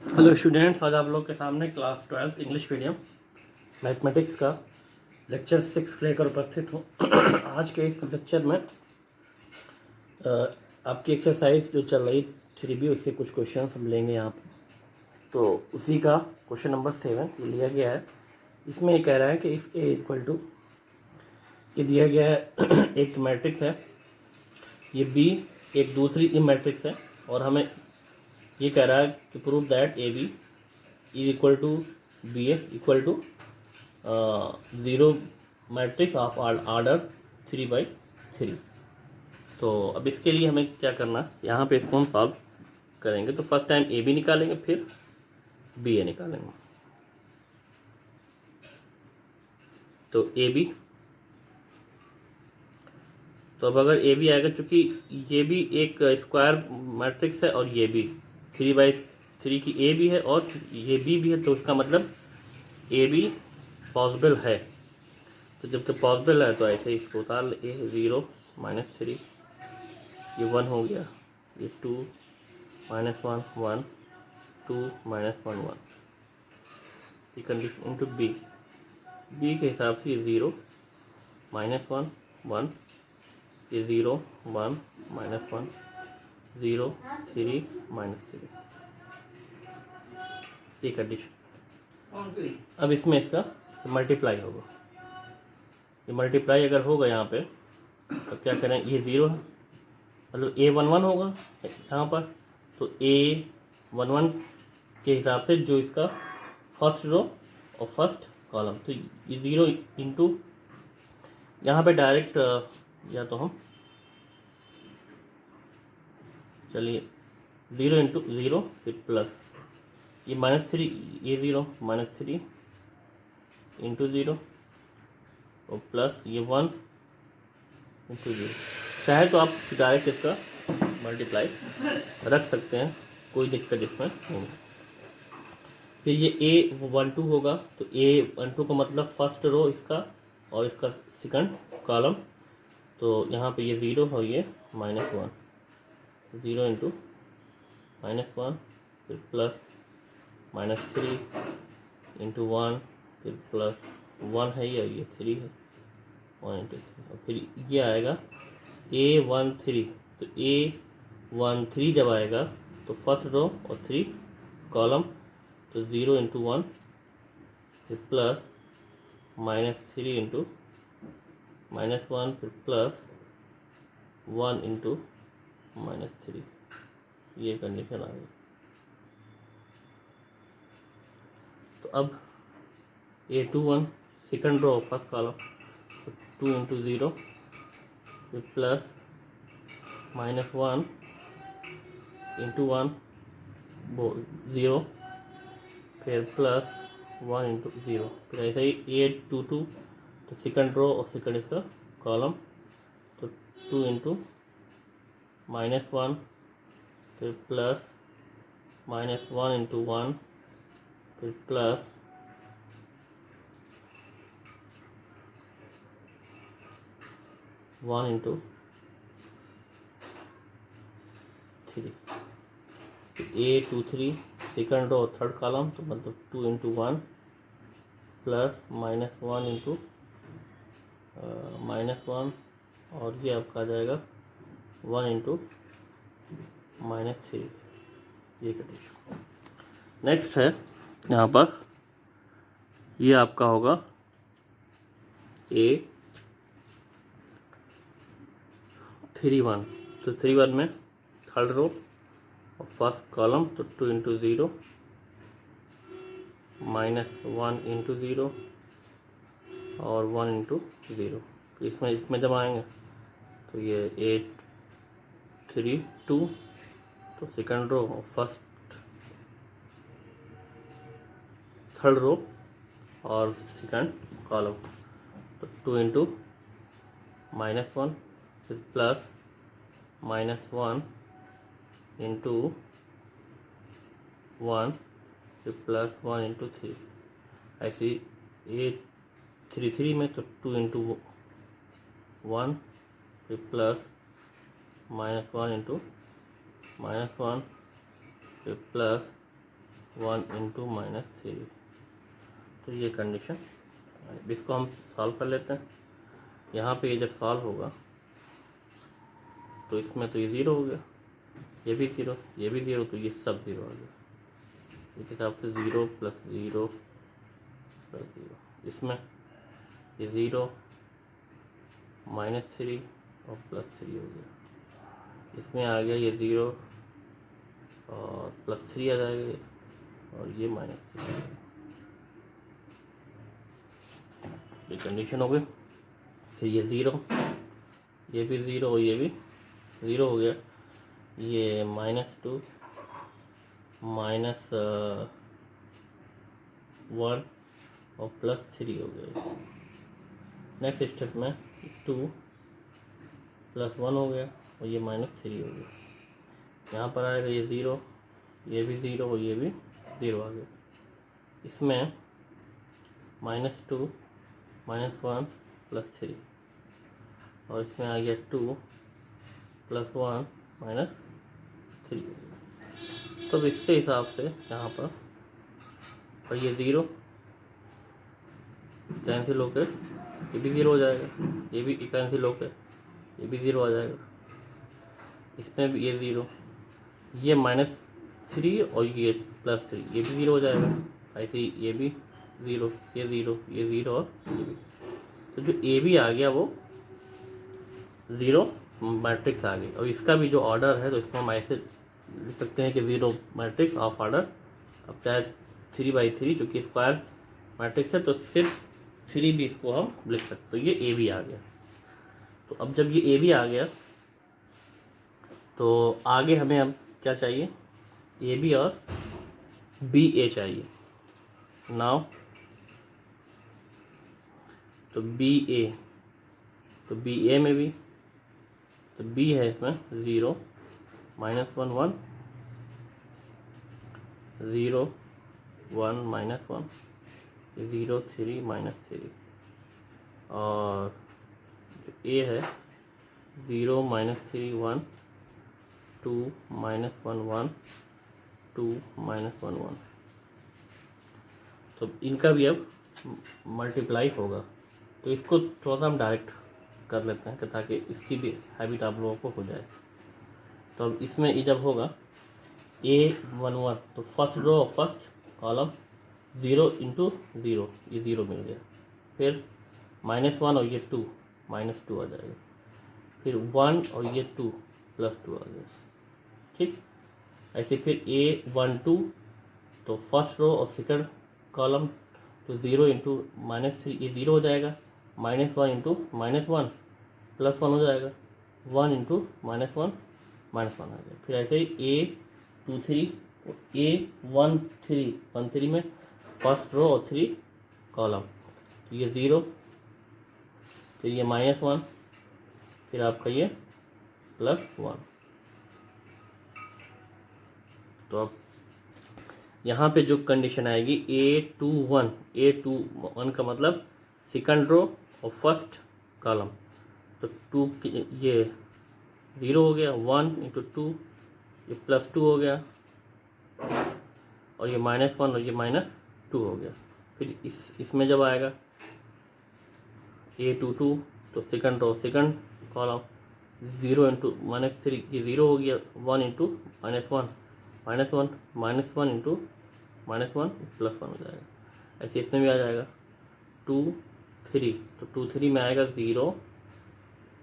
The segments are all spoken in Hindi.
हेलो स्टूडेंट्स, आज आप लोग के सामने क्लास 12 इंग्लिश मीडियम मैथमेटिक्स का लेक्चर 6 लेकर उपस्थित हूँ। आज के इस लेक्चर में आपकी एक्सरसाइज जो चल रही 3B उसके कुछ क्वेश्चन हम लेंगे यहाँ पे। तो उसी का क्वेश्चन नंबर 7 ये लिया गया है। इसमें ये कह रहा है कि इफ़ ए इक्वल टू, ये दिया गया है एक मैट्रिक्स है, ये बी एक दूसरी ई मैट्रिक्स है, और हमें ये कह रहा है कि prove that A B is equal to B A equal to zero matrix of order 3/3। तो अब इसके लिए हमें क्या करना है, यहाँ पे इसको हम सॉल्व करेंगे। तो फर्स्ट टाइम ए बी निकालेंगे, फिर बी ए निकालेंगे। तो ए बी, तो अब अगर ए बी आएगा, चूँकि ये भी एक स्क्वायर मैट्रिक्स है और ये भी 3/3 की ए भी है और ये बी भी है, तो उसका मतलब ए बी पॉसिबल है। तो जबकि पॉसिबल है तो ऐसे ही इसको उतार ले, ए 0 -3, ये 1 हो गया, ये 2 -1 1 2 -1 1, ये कंडीशन इंटू बी, बी के हिसाब से ये 0 -1 1, ये 0 1 -1 0 3 -3, ये कंडीशन। अब इसमें इसका मल्टीप्लाई होगा, ये मल्टीप्लाई अगर होगा यहाँ पे तो क्या करें, ये 0 है मतलब A11 होगा यहाँ पर, तो A11 के हिसाब से जो इसका फर्स्ट रो और फर्स्ट कॉलम, तो ये 0 इंटू, यहाँ पे डायरेक्ट या तो हम चलिए 0 इंटू 0 फिर प्लस, ये -3, ये 0 -3 इंटू 0 और प्लस ये 1 इंटू 0। चाहे तो आप डायरेक्ट इसका मल्टीप्लाई रख सकते हैं, कोई दिक्कत इसमें नहीं। फिर ये A12 होगा, तो A12 का मतलब फर्स्ट रो इसका और इसका सेकंड कॉलम, तो यहाँ पे ये 0 और ये -1, 0 इंटू -1 फिर प्लस -3 इंटू 1 फिर प्लस 1 है ये और ये 3 है, 1 इंटू 3, और फिर ये आएगा A13। तो A13 जब आएगा तो फर्स्ट रो और 3 कॉलम, तो 0 इंटू 1 फिर प्लस -3 इंटू -1 फिर प्लस 1 इंटू -3, ये कंडीशन आ गई। तो अब A21 second row first column, तो 2 इंटू 0 फिर प्लस -1 इंटू 1 0 फिर प्लस 1 इंटू 0, फिर ऐसे ही A22 तो सेकंड रो और सेकंड इसका कॉलम, तो 2 इंटू -1 फिर प्लस -1 इंटू 1 फिर प्लस 1 इंटू 3। तो A23 सेकंड रो और थर्ड कॉलम, तो मतलब 2 इंटू 1 प्लस -1 इंटू -1, और ये आपका आ जाएगा 1 इंटू -3, ये कंडीशन। नेक्स्ट है यहाँ पर, ये आपका होगा A31, तो 31 में थर्ड रो और फर्स्ट कॉलम, तो 2 इंटू 0 -1 इंटू 0 और 1 इंटू 0, इसमें जब आएंगे तो ये 832, तो सेकंड रो और फर्स्ट थर्ड रो और सेकंड कॉलम, तो 2 इंटू -1 फिर प्लस -1 इंटू 1 फिर प्लस 1 इंटू 3, ऐसे 833 में तो 2 इंटू 1 फिर प्लस -1 इंटू -1 फिर प्लस 1 इंटू -3। तो ये कंडीशन, इसको हम सॉल्व कर लेते हैं। यहाँ पे ये जब सॉल्व होगा तो इसमें तो ये 0 हो गया, ये भी 0, ये भी 0, तो ये सब 0 आ गया। इस हिसाब से 0 + 0 + 0, इसमें ये 0 -3 और +3 हो गया। इसमें आ गया ये 0 और +3 आ जाएगा और ये -3। ये कंडीशन हो गई। फिर ये 0, ये भी 0 और ये भी 0 हो गया। ये -2 -1 और +3 हो गया। नेक्स्ट स्टेप में 2 + 1 हो गया और ये -3 हो गया। यहाँ पर आएगा ये 0, ये भी 0 और ये भी 0 आ गया। इसमें -2 -1 +3 और इसमें आ गया 2 + 1 -3। तो इसके हिसाब से यहाँ पर और ये 0 कैंसिल होकर ये भी 0 हो जाएगा, ये भी कैंसिल होकर ये भी 0 आ जाएगा। इसमें भी ये 0, ये -3 और ये +3, ये भी 0 हो जाएगा। ऐसे ही ये भी 0, ये 0, ये 0 और ये भी। तो जो ए भी आ गया वो 0 मैट्रिक्स आ गई। और इसका भी जो ऑर्डर है तो इसको हम ऐसे लिख सकते हैं कि 0 मैट्रिक्स ऑफ ऑर्डर। अब चाहे 3/3 चूँकि स्क्वायर मैट्रिक्स है तो सिर्फ 3 भी इसको हम लिख सकते। तो ये ए भी आ गया। तो अब जब ये ए भी आ गया तो आगे हमें अब क्या चाहिए, ए बी और बी ए चाहिए। नाउ तो बी ए, तो बी ए में भी तो बी है इसमें 0 -1 1 0 1 -1 0 3 -3 और जो ए है 0 -3 1 2 -1 1 2 -1 1। तो इनका भी अब मल्टीप्लाई होगा। तो इसको थोड़ा सा हम डायरेक्ट कर लेते हैं ताकि इसकी भी हैबिट आप लोगों को हो जाए। तो अब इसमें ये जब होगा A1 1 तो फर्स्ट रो और फर्स्ट कॉलम 0 × 0, ये 0 मिल गया। फिर -1 और ये 2 -2 आ जाएगा। फिर 1 और ये 2 +2 आ गया। ठीक, ऐसे फिर A1 2 तो फर्स्ट रो और सेकंड कॉलम तो 0 × -3 ये 0 हो जाएगा। -1 × -1 +1 हो जाएगा। 1 × -1 -1 आ जाएगा। फिर ऐसे ही A2 3 तो A1 3 में फर्स्ट रो और 3 कॉलम तो ये 0, फिर ये -1, फिर आपका ये +1। तो अब यहाँ पे जो कंडीशन आएगी A2 1 का मतलब सेकंड रो और फर्स्ट कॉलम तो 2 ये 0 हो गया। 1 × 2 ये +2 हो गया और ये -1 और ये -2 हो गया। फिर इसमें जब आएगा A2 2 तो सेकंड रो सेकंड कॉलम 0 × -3 ये 0 हो गया। 1 × -1 -1 × -1 +1 हो जाएगा। ऐसे इसमें भी आ जाएगा 2 3 तो 2 3 में आएगा 0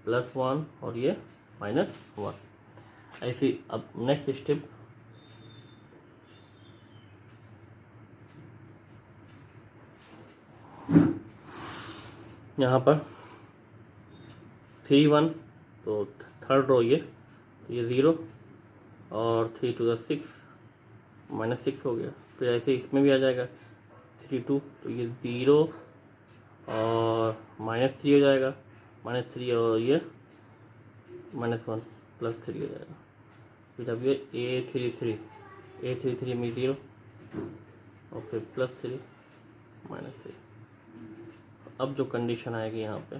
+1 और ये -1। ऐसे अब नेक्स्ट स्टेप यहाँ पर 3 1 तो थर्ड रो ये तो ये 0 और 3 2 6 -6 हो गया। फिर ऐसे इसमें भी आ जाएगा 3 2 तो ये 0 और -3 हो जाएगा। -3 और ये -1 +3 हो जाएगा। फिर अब ये A3 3 में 0 और फिर +3 -3। अब जो कंडीशन आएगी यहाँ पे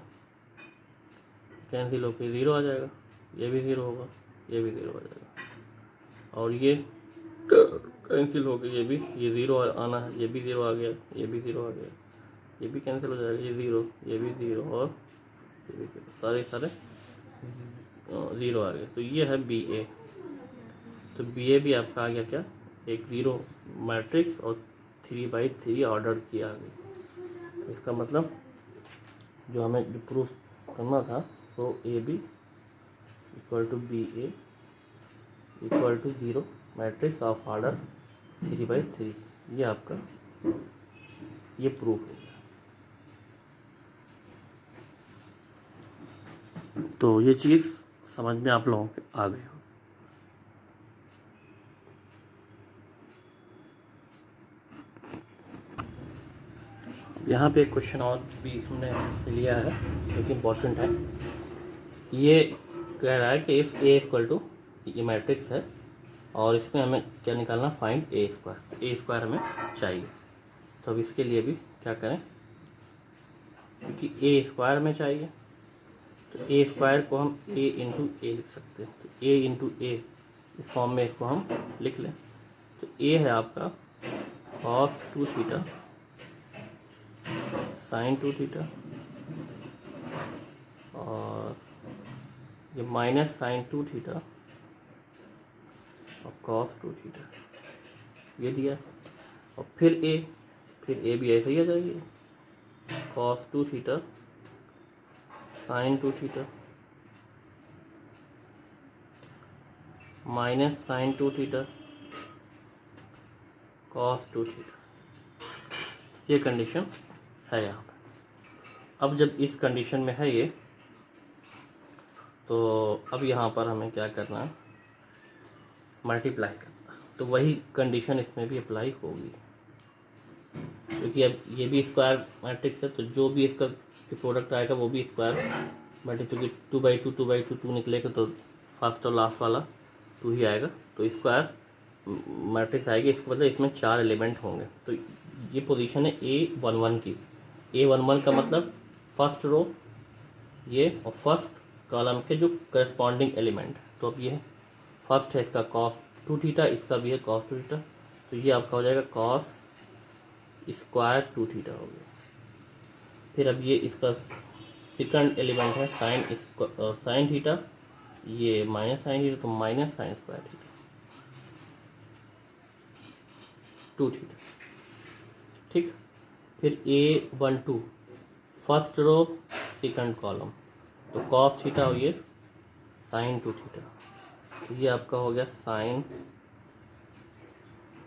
कैंसिल होकर 0 आ जाएगा, ये भी 0 होगा, ये भी 0 आ जाएगा और ये कैंसिल हो गया, ये ज़ीरो आना है, ये भी ज़ीरो आ गया, ये भी ज़ीरो आ गया, ये भी कैंसिल हो जाएगा, ये ज़ीरो, ये भी ज़ीरो और ये भी ज़ीरो, सारे ज़ीरो आ गए। तो ये है बी ए। तो बी ए भी आपका आ गया क्या, एक ज़ीरो मैट्रिक्स और 3/3 ऑर्डर की आ गई। इसका मतलब जो हमें जो प्रूफ करना था, तो A B equal to B A equal to zero matrix of order 3/3, ये आपका ये प्रूफ हो गया। तो ये चीज़ समझ में आप लोगों के आ गई हो। यहाँ पे एक क्वेश्चन और भी हमने लिया है जो कि इम्पोर्टेंट है। ये कह रहा है कि इफ़ ए इक्वल टू, ये मैट्रिक्स है और इसमें हमें क्या निकालना, फाइंड ए स्क्वायर। ए स्क्वायर हमें चाहिए, तो अब इसके लिए भी क्या करें, क्योंकि ए स्क्वायर में चाहिए, तो ए स्क्वायर को हम ए इंटू ए लिख सकते हैं। तो ए इंटू ए इस फॉर्म में इसको हम लिख लें। तो ए है आपका कॉस 2 थीटा साइन 2 थीटा और ये माइनस साइन 2 थीटा और कॉस 2 थीटा, ये दिया। और फिर ए भी ऐसे ही आ जाएगी, cos 2 theta sine 2 theta minus sine 2 theta cos 2 theta, ये कंडीशन है यहाँ पे। अब जब इस कंडीशन में है ये, तो अब यहाँ पर हमें क्या करना है, मल्टीप्लाई करना। तो वही कंडीशन इसमें भी अप्लाई होगी, क्योंकि अब ये भी स्क्वायर मैट्रिक्स है, तो जो भी इसका प्रोडक्ट आएगा वो भी स्क्वायर मैट्रिक्स, क्योंकि 2/2 2/2 2 निकलेगा, तो फर्स्ट और लास्ट वाला 2 ही आएगा, तो स्क्वायर मैट्रिक्स आएगी। इसका मतलब इसमें 4 एलिमेंट होंगे। तो ये पोजीशन है A11 की। A11 का मतलब फर्स्ट रो ये और फर्स्ट कॉलम के जो करस्पॉन्डिंग एलिमेंट। तो अब ये फर्स्ट है इसका कॉस 2 थीटा, इसका भी है कॉस 2 थीटा, तो ये आपका हो जाएगा कॉस स्क्वायर 2 थीटा हो गया। फिर अब ये इसका सेकंड एलिमेंट है साइन थीटा, ये माइनस साइन थीटा, तो minus sine square theta 2 theta, ठीक। फिर A12 first row second column, तो कॉस थीटा और ये साइन 2 थीटा, तो ये आपका हो गया sine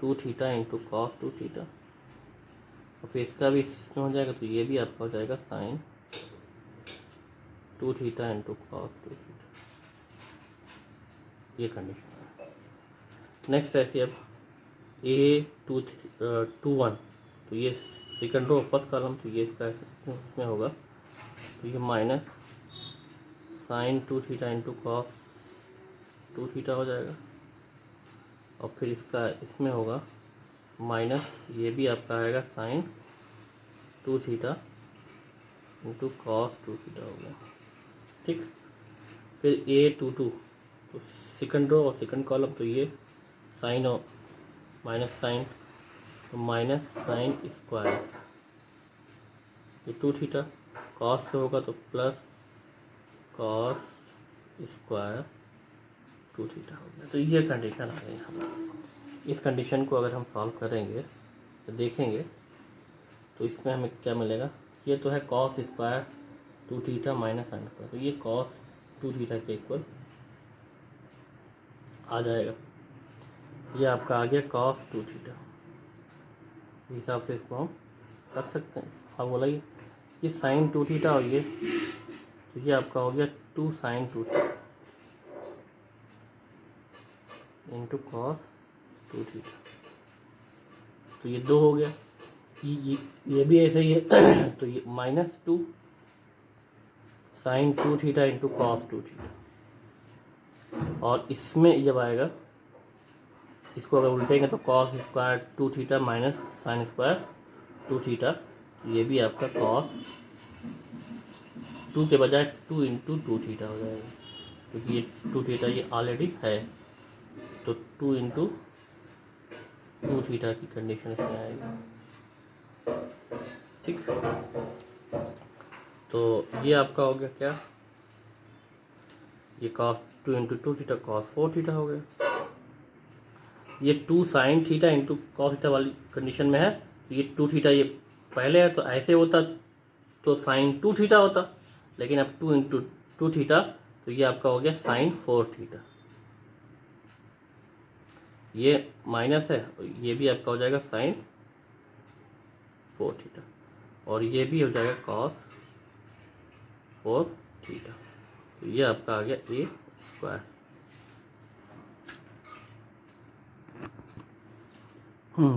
2 theta into cos 2 theta. और फिर इसका भी इसमें हो जाएगा, तो ये भी आपका हो जाएगा sine 2 theta into cos 2 theta, ये कंडीशन है। नेक्स्ट ऐसे अब A21, तो ये सेकंड रो फर्स्ट कॉलम, तो ये इसका इसमें होगा, तो ये minus sine 2 theta into cos 2 theta हो जाएगा। और फिर इसका इसमें होगा माइनस, ये भी आपका आएगा sine 2 theta into cos 2 theta हो गया, ठीक। फिर A22, तो सेकंड रो और सेकंड कॉलम, तो ये साइन और माइनस साइन, तो माइनस साइन स्क्वायर ये 2 थीटा, कॉस से होगा तो प्लस कॉस स्क्वायर 2 थीटा हो गया। तो ये कंडीशन आ गई हमारी। इस कंडीशन को अगर हम सॉल्व करेंगे तो देखेंगे, तो इसमें हमें क्या मिलेगा, ये तो है cos square 2 theta minus sine square, तो ये कॉस 2 थीटा के इक्वल आ जाएगा। ये आपका आ गया कॉस 2 थीटा, इस हिसाब से इसको हम रख सकते हैं। अब बोला ये साइन 2 थीटा और ये, तो ये आपका हो गया 2 sine 2 theta into cos 2 theta, तो ये 2 हो गया। ये भी ऐसे ही है तो ये minus 2 sine 2 theta into cos 2 theta, और इसमें जब आएगा, इसको अगर उल्टेंगे तो cos square 2 theta minus sine square 2 theta, ये भी आपका कॉस 2 के बजाय 2 इंटू 2 थीटा हो जाएगा, क्योंकि ये 2 थीटा ये ऑलरेडी है, तो 2 इंटू टू थीटा की कंडीशन इसमें आएगी। ठीक, तो ये आपका हो गया क्या, ये cos 2 into two theta cos 4 theta हो गया। ये 2 sine theta into cos theta वाली कंडीशन में है, तो ये 2 थीटा ये पहले है, तो ऐसे होता तो साइन 2 थीटा होता, लेकिन अब 2 इंटू टू थीटा, तो ये आपका हो गया साइन 4 थीटा। ये माइनस है, ये भी आपका हो जाएगा साइन 4 थीटा, और ये भी हो जाएगा कॉस 4 थीटा। तो ये आपका आ गया ए स्क्वायर।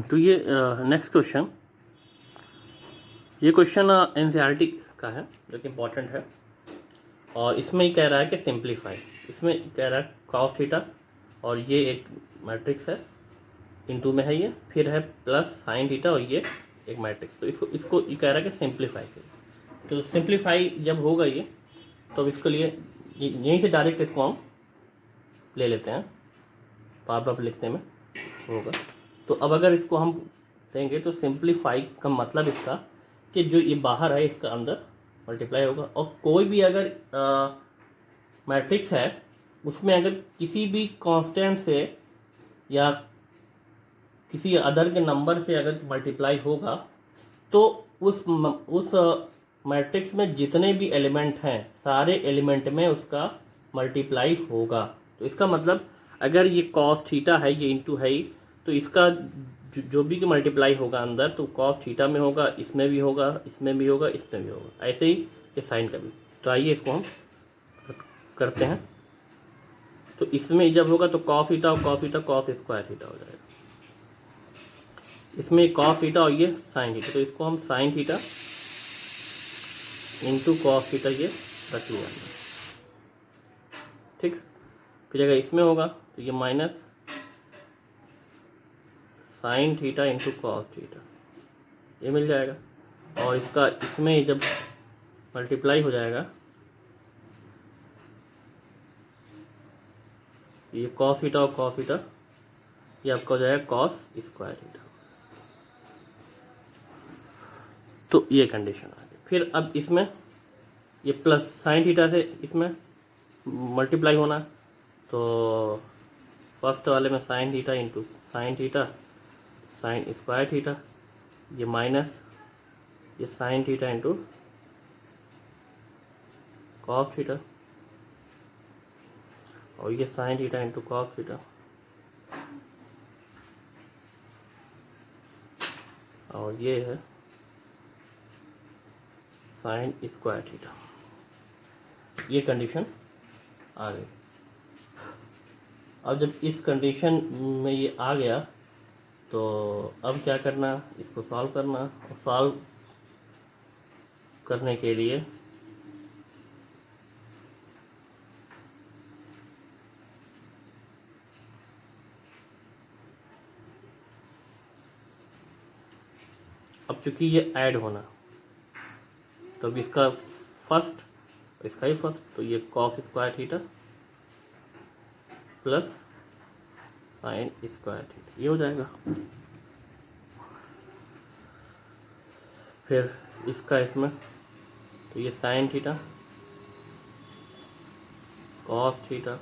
तो ये नेक्स्ट क्वेश्चन, ये क्वेश्चन एनसीईआरटी का है जो कि इम्पोर्टेंट है, और इसमें ही कह रहा है कि सिंप्लीफाई। इसमें कह रहा है कॉस थीटा, और ये एक मैट्रिक्स है, इनटू में है ये, फिर है प्लस साइन थीटा, और ये एक मैट्रिक्स। तो इसको ये कह रहा है कि सिंप्लीफाई करें। तो सिंप्लीफाई जब होगा ये, तो इसके लिए यहीं से डायरेक्ट इसको हम ले लेते हैं, पाप लिखने में होगा। तो अब अगर इसको हम देंगे तो सिंप्लीफाई का मतलब इसका कि जो ये बाहर है इसका अंदर मल्टीप्लाई होगा, और कोई भी अगर मैट्रिक्स है उसमें अगर किसी भी कांस्टेंट से या किसी अदर के नंबर से अगर मल्टीप्लाई होगा, तो उस मैट्रिक्स में जितने भी एलिमेंट हैं सारे एलिमेंट में उसका मल्टीप्लाई होगा। तो इसका मतलब अगर ये कॉस थीटा है, ये इंटू है ही, तो इसका जो भी मल्टीप्लाई होगा अंदर, तो कॉस थीटा में होगा, इसमें भी होगा, इसमें भी होगा, इसमें भी होगा, ऐसे ही ये साइन का भी। तो आइए इसको हम करते हैं। तो इसमें जब होगा तो कॉस थीटा और cos theta cos square theta हो जाएगा, इसमें कॉस थीटा और ये साइन थीटा, तो इसको हम sine theta into cos theta ये रख लिया। ठीक, फिर अगर इसमें होगा तो ये minus sine theta into cos theta ये मिल जाएगा, और इसका इसमें जब मल्टीप्लाई हो जाएगा, ये कॉस थीटा और कॉस थीटा ये आपका हो जाएगा कॉस स्क्वायर थीटा। तो ये कंडीशन आ गई। फिर अब इसमें ये प्लस साइन थीटा से इसमें मल्टीप्लाई होना, तो फर्स्ट वाले में sine theta into sine theta sine square theta, ये माइनस ये sine theta into cos theta, और ये sine theta into cos theta, और ये है साइन स्क्वायर थीटा। ये कंडीशन आ गई। अब जब इस कंडीशन में ये आ गया, तो अब क्या करना, इसको सॉल्व करना, और सॉल्व करने के लिए अब चूंकि ये ऐड होना, तो अब इसका फर्स्ट इसका ही फर्स्ट, तो ये cos square theta plus sign square theta ये हो जाएगा। फिर इसका इसमें, तो ये साइन थीटा कॉस थीटा,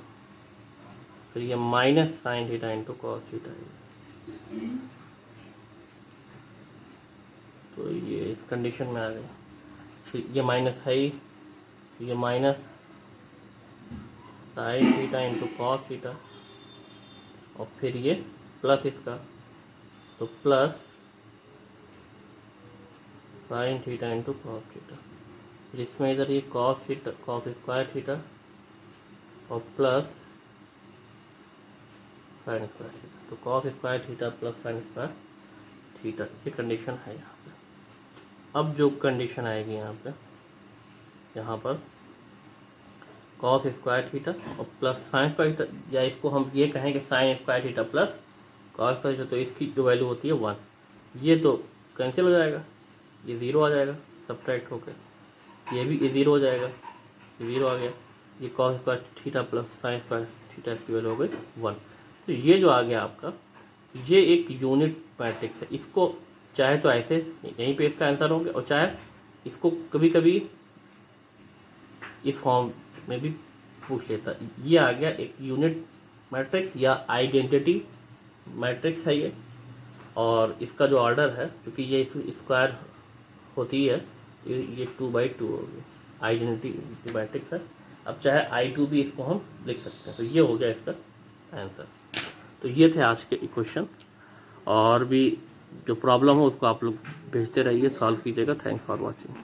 फिर ये minus sine theta into cos theta, तो ये इस कंडीशन में आ गया। फिर ये माइनस है ही, ये minus sine theta into cos theta, और फिर ये प्लस इसका, तो plus sine theta into cos theta, फिर इसमें इधर ये cos theta cos square theta और प्लस साइन स्क्वायर थीटा, तो cos square theta plus sign square theta, ये कंडीशन है यहाँ पे। अब जो कंडीशन आएगी यहाँ पर कॉस स्क्वायर थीटा और प्लस साइन स्क्वायर थीटा, या इसको हम ये कहें कि sign square theta plus cos square theta, तो इसकी जो वैल्यू होती है 1, ये तो कैंसिल हो जाएगा, ये 0 आ जाएगा सब्ट्रैक्ट होकर, ये भी ये 0 हो जाएगा, ये 0 आ गया, ये cos square theta plus sign square theta इसकी वैल्यू हो गई 1। तो ये जो आ गया आपका, ये एक यूनिट मैट्रिक्स है, इसको चाहे तो ऐसे यहीं पे इसका आंसर होंगे और चाहे इसको कभी कभी इस फॉर्म में भी पूछ लेता। ये आ गया एक यूनिट मैट्रिक्स या आइडेंटिटी मैट्रिक्स है ये, और इसका जो ऑर्डर है क्योंकि ये स्क्वायर होती है, ये 2/2 होगी, आइडेंटिटी मैट्रिक्स है। अब चाहे I2 भी इसको हम लिख सकते हैं। तो ये हो गया इसका आंसर। तो ये थे आज के इक्वेशन, और भी जो प्रॉब्लम हो उसको आप लोग भेजते रहिए, सॉल्व कीजिएगा। Thanks for watching.